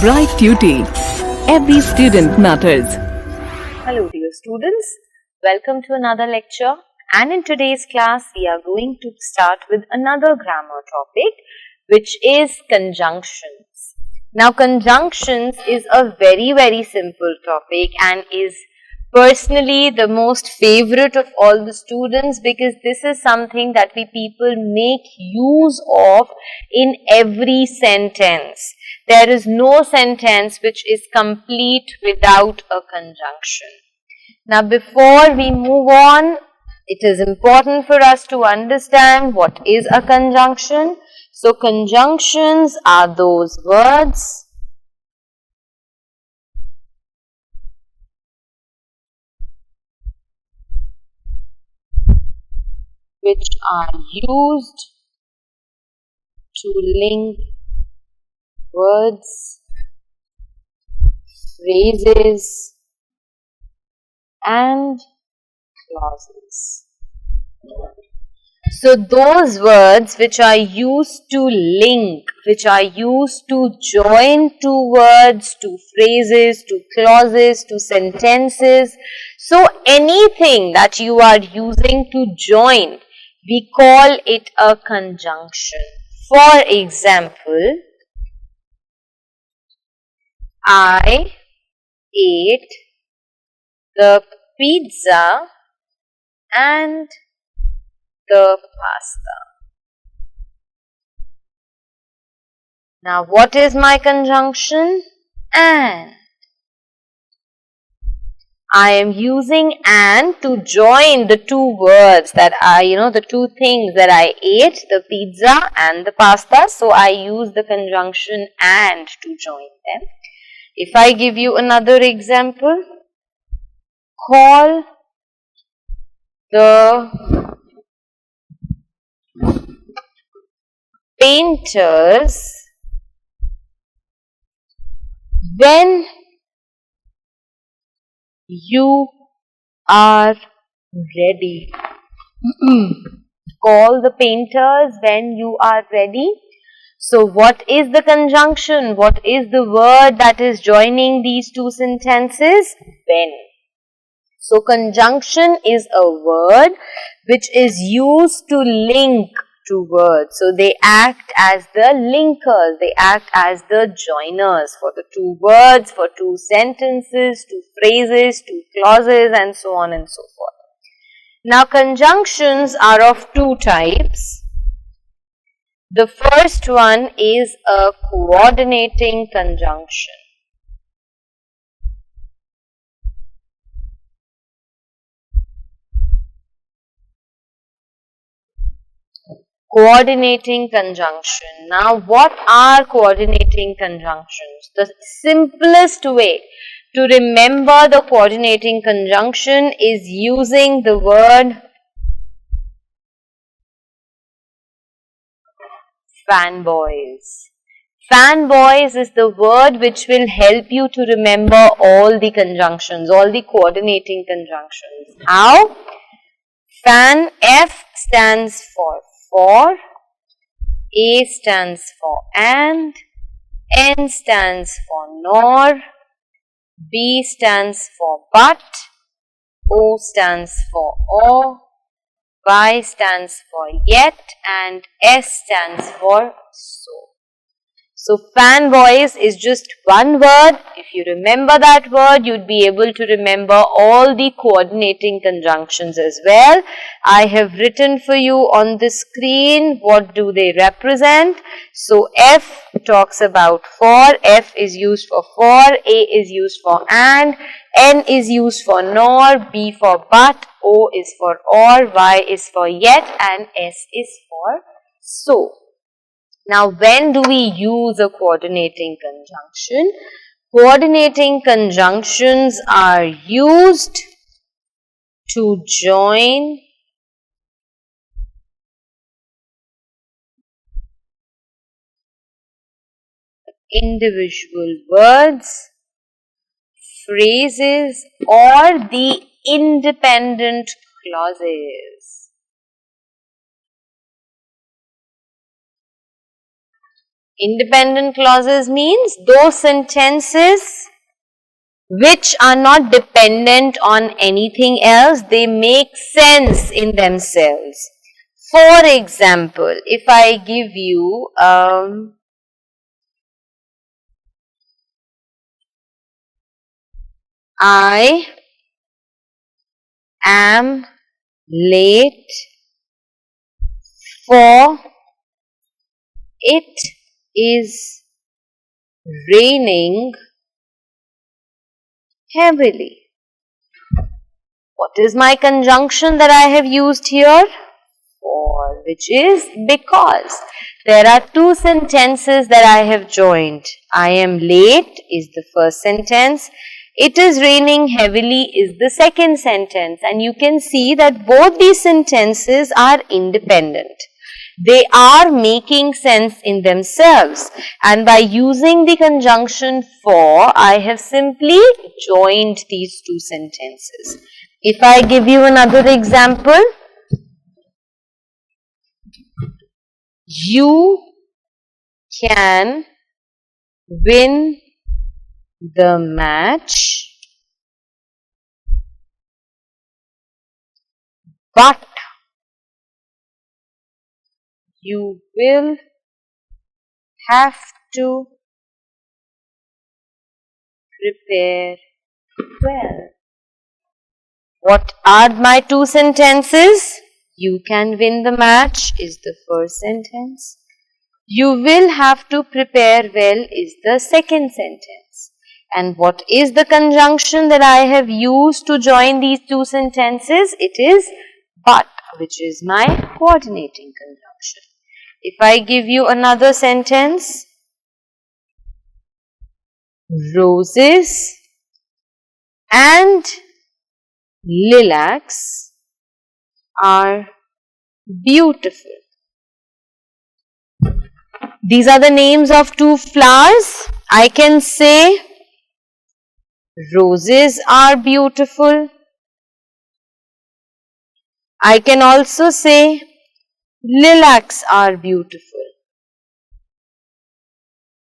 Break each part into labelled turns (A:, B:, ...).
A: Bright Tuty. Every student matters.
B: Hello dear students, welcome to another lecture, and in today's class we are going to start with another grammar topic, which is conjunctions. Now conjunctions is a very simple topic and is personally the most favorite of all the students, because this is something that we people make use of in every sentence. There is no sentence which is complete without a conjunction. Now before we move on, it is important for us to understand what is a conjunction. So conjunctions are those words which are used to link words, phrases and clauses. So those words which are used to link, which are used to join two words, to phrases, to clauses, to sentences. So anything that you are using to join, we call it a conjunction. For example, I ate the pizza and the pasta. Now what is my conjunction? And. I am using and to join the two words that are, the two things that I ate, the pizza and the pasta. So I use the conjunction and to join them. If I give you another example, call the painters when you are ready. Call the painters when you are ready. So what is the conjunction? What is the word that is joining these two sentences? When. So conjunction is a word which is used to link two words. So they act as the linkers, they act as the joiners for the two words, for two sentences, two phrases, two clauses, and so on and so forth. Now conjunctions are of two types. The first one is a coordinating conjunction. Coordinating conjunction. Now what are coordinating conjunctions? The simplest way to remember the coordinating conjunction is using the word fanboys. Fanboys is the word which will help you to remember all the conjunctions, all the coordinating conjunctions. How? Fan, F stands for, A stands for and, N stands for nor, B stands for but, O stands for or, Y stands for yet, and S stands for so. So fanboys is just one word. If you remember that word, you'd be able to remember all the coordinating conjunctions as well. I have written for you on the screen what do they represent. So F talks about for, F is used for, A is used for and, N is used for nor, B for but, O is for or, Y is for yet, and S is for so. Now, when do we use a coordinating conjunction? Coordinating conjunctions are used to join individual words, phrases, or the independent clauses. Independent clauses means those sentences which are not dependent on anything else, they make sense in themselves. For example, if I give you I am late for it is raining heavily. What is my conjunction that I have used here? For, which is because. There are two sentences that I have joined. I am late is the first sentence. It is raining heavily is the second sentence. And you can see that both these sentences are independent. They are making sense in themselves, and by using the conjunction for, I have simply joined these two sentences. If I give you another example, you can win the match, but you will have to prepare well. What are my two sentences? You can win the match is the first sentence. You will have to prepare well is the second sentence. And what is the conjunction that I have used to join these two sentences? It is but, which is my coordinating conjunction. If I give you another sentence, roses and lilacs are beautiful. These are the names of two flowers. I can say roses are beautiful. I can also say lilacs are beautiful.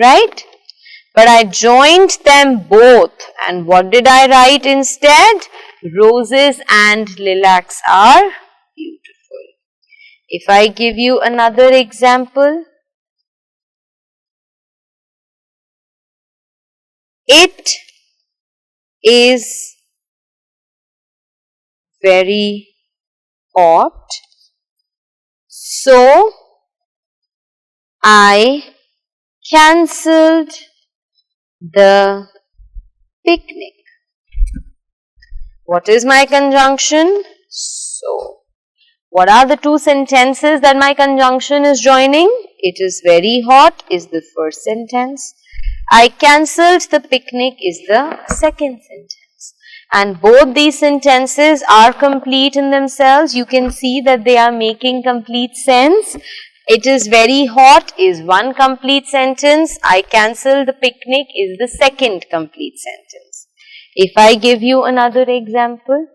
B: Right? But I joined them both, and what did I write instead? Roses and lilacs are beautiful. If I give you another example, it is very hot, so I cancelled the picnic. What is my conjunction? So, what are the two sentences that my conjunction is joining? It is very hot is the first sentence. I cancelled the picnic is the second sentence. And both these sentences are complete in themselves. You can see that they are making complete sense. It is very hot is one complete sentence. I cancelled the picnic is the second complete sentence. If I give you another example,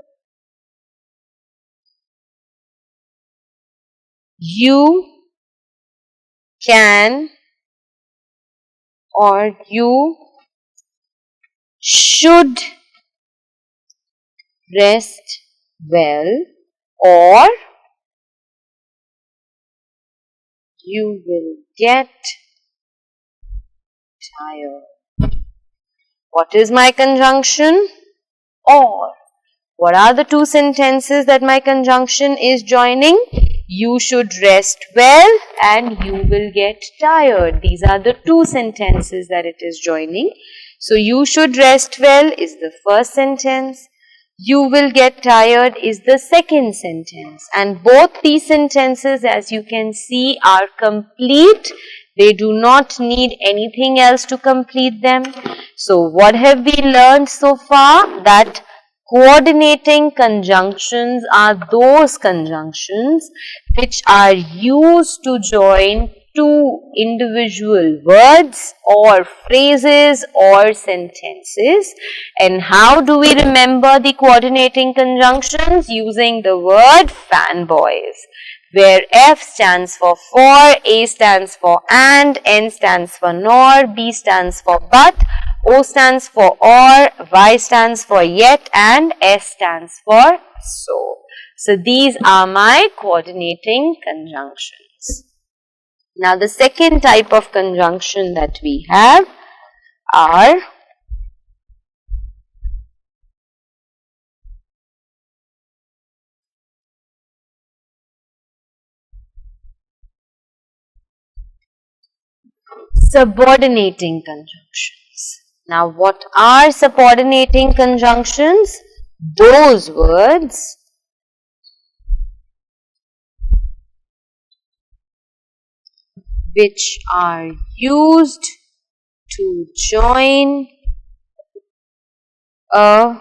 B: you can or you should rest well, or you will get tired. What is my conjunction? Or. What are the two sentences that my conjunction is joining? You should rest well and you will get tired. These are the two sentences that it is joining. So, you should rest well is the first sentence. You will get tired is the second sentence. And both these sentences, as you can see, are complete. They do not need anything else to complete them. So, what have we learned so far? That coordinating conjunctions are those conjunctions which are used to join two individual words or phrases or sentences. And how do we remember the coordinating conjunctions? Using the word fanboys. where F stands for A stands for and, N stands for nor, B stands for but, O stands for or, Y stands for yet, and S stands for so. So these are my coordinating conjunctions. Now the second type of conjunction that we have are subordinating conjunctions. Now what are subordinating conjunctions? Those words which are used to join a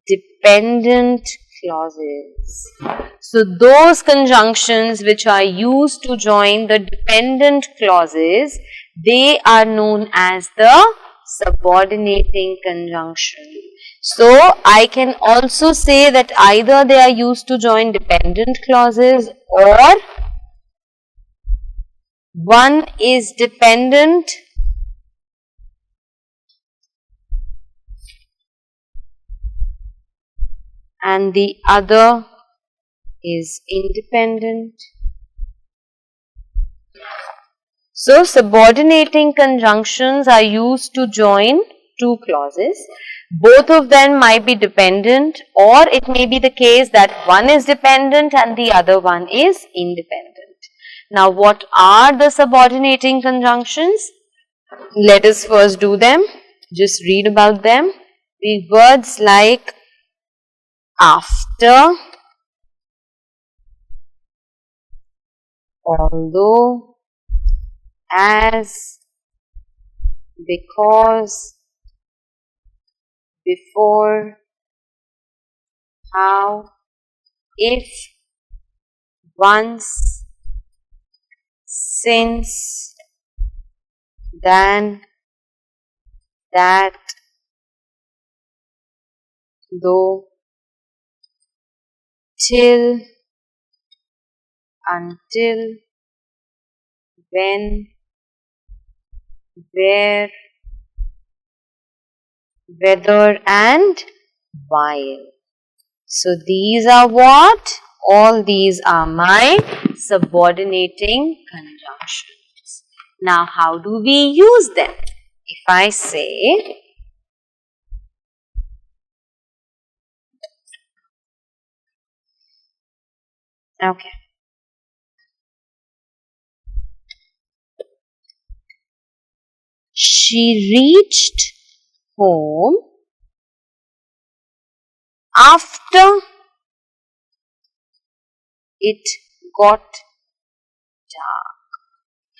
B: dependent clauses. So those conjunctions which are used to join the dependent clauses, they are known as the subordinating conjunction. So I can also say that either they are used to join dependent clauses or one is dependent and the other is independent. So subordinating conjunctions are used to join two clauses. Both of them might be dependent, or it may be the case that one is dependent and the other one is independent. Now what are the subordinating conjunctions? Let us first do them. Just read about them. The words like after, although, as, because, before, how, if, once, since, than, that, though, till, until, when, where, whether, and while. So these are what? All these are my subordinating conjunctions. Now how do we use them? If I say, okay, she reached home after it got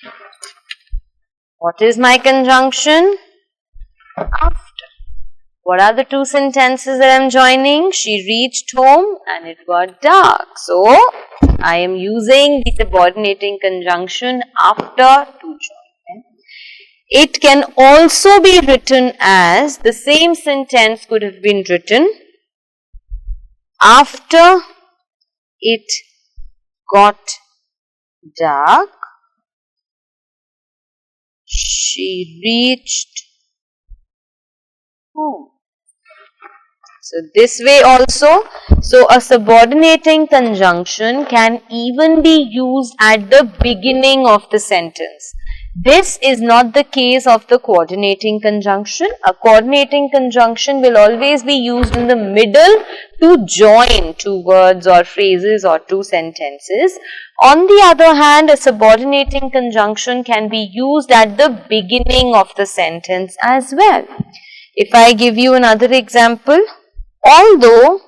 B: dark. What is my conjunction? After. What are the two sentences that I am joining? She reached home and it got dark. So, I am using the subordinating conjunction after to join them. It can also be written as, the same sentence could have been written after it got dark, she reached home. So this way also, so a subordinating conjunction can even be used at the beginning of the sentence. This is not the case of the coordinating conjunction. A coordinating conjunction will always be used in the middle to join two words or phrases or two sentences. On the other hand, a subordinating conjunction can be used at the beginning of the sentence as well. If I give you another example, although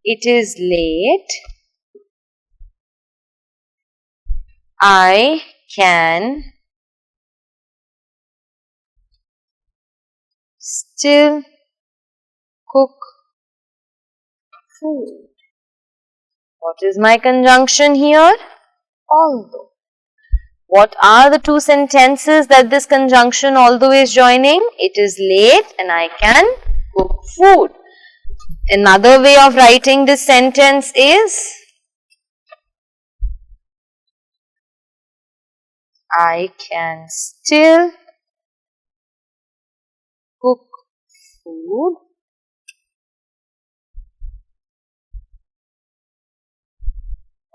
B: it is late, I can still cook food. What is my conjunction here? Although. What are the two sentences that this conjunction although is joining? It is late and I can cook food. Another way of writing this sentence is I can still cook food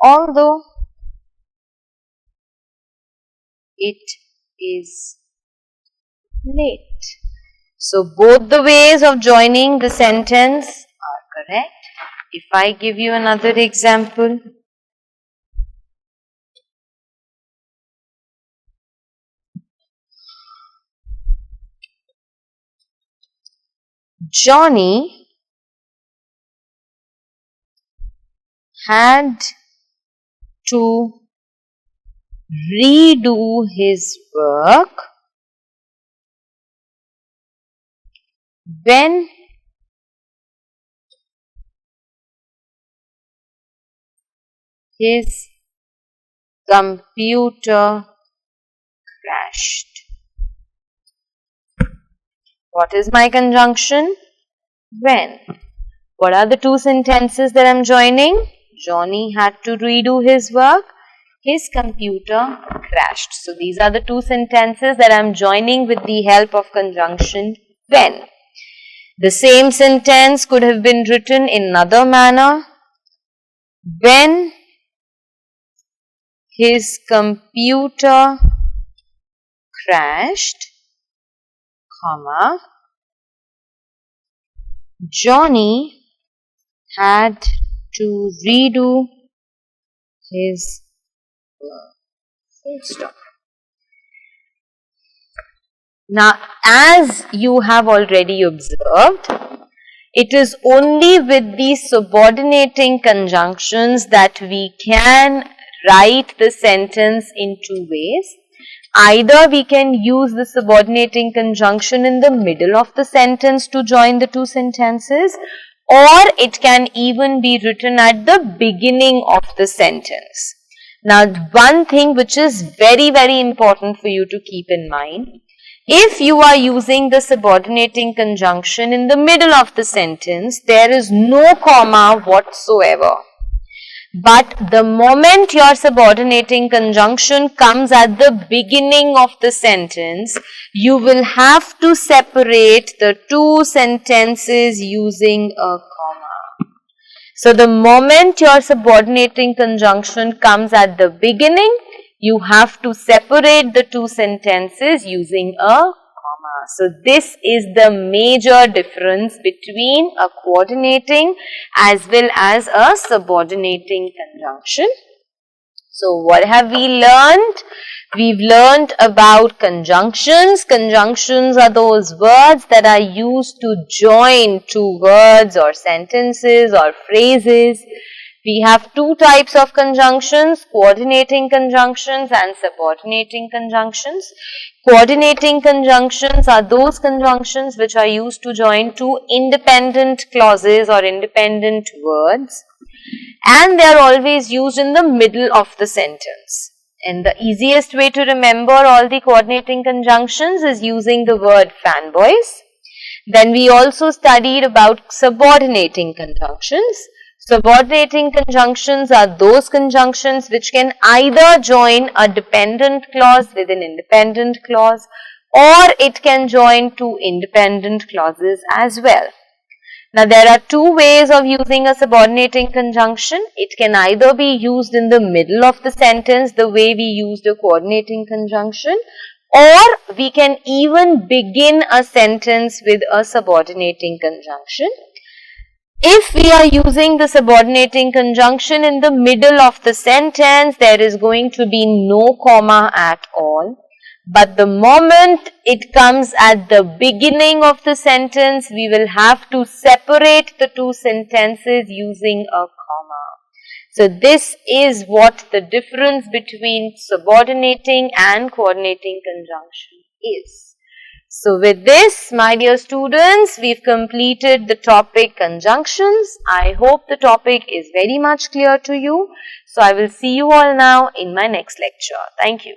B: although it is late. So both the ways of joining the sentence are correct. If I give you another example, Johnny had to redo his work when his computer crashed. What is my conjunction? When. What are the two sentences that I am joining? Johnny had to redo his work. His computer crashed. So these are the two sentences that I am joining with the help of conjunction when. The same sentence could have been written in another manner. When his computer crashed, comma, Johnny had to redo his work. Full stop. Now, as you have already observed, it is only with these subordinating conjunctions that we can write the sentence in two ways. Either we can use the subordinating conjunction in the middle of the sentence to join the two sentences, or it can even be written at the beginning of the sentence. Now, one thing which is very, very important for you to keep in mind, if you are using the subordinating conjunction in the middle of the sentence, there is no comma whatsoever. But the moment your subordinating conjunction comes at the beginning of the sentence, you will have to separate the two sentences using a comma. So the moment your subordinating conjunction comes at the beginning, you have to separate the two sentences using a comma. So this is the major difference between a coordinating as well as a subordinating conjunction. So what have we learned? We've learned about conjunctions. Conjunctions are those words that are used to join two words or sentences or phrases. We have two types of conjunctions, coordinating conjunctions and subordinating conjunctions. Coordinating conjunctions are those conjunctions which are used to join two independent clauses or independent words, and they are always used in the middle of the sentence. And the easiest way to remember all the coordinating conjunctions is using the word fanboys. Then we also studied about subordinating conjunctions. Subordinating conjunctions are those conjunctions which can either join a dependent clause with an independent clause, or it can join two independent clauses as well. Now there are two ways of using a subordinating conjunction. It can either be used in the middle of the sentence the way we used a coordinating conjunction, or we can even begin a sentence with a subordinating conjunction. If we are using the subordinating conjunction in the middle of the sentence, there is going to be no comma at all. But the moment it comes at the beginning of the sentence, we will have to separate the two sentences using a comma. So this is what the difference between subordinating and coordinating conjunction is. So with this, my dear students, we've completed the topic conjunctions. I hope the topic is very much clear to you. So I will see you all now in my next lecture. Thank you.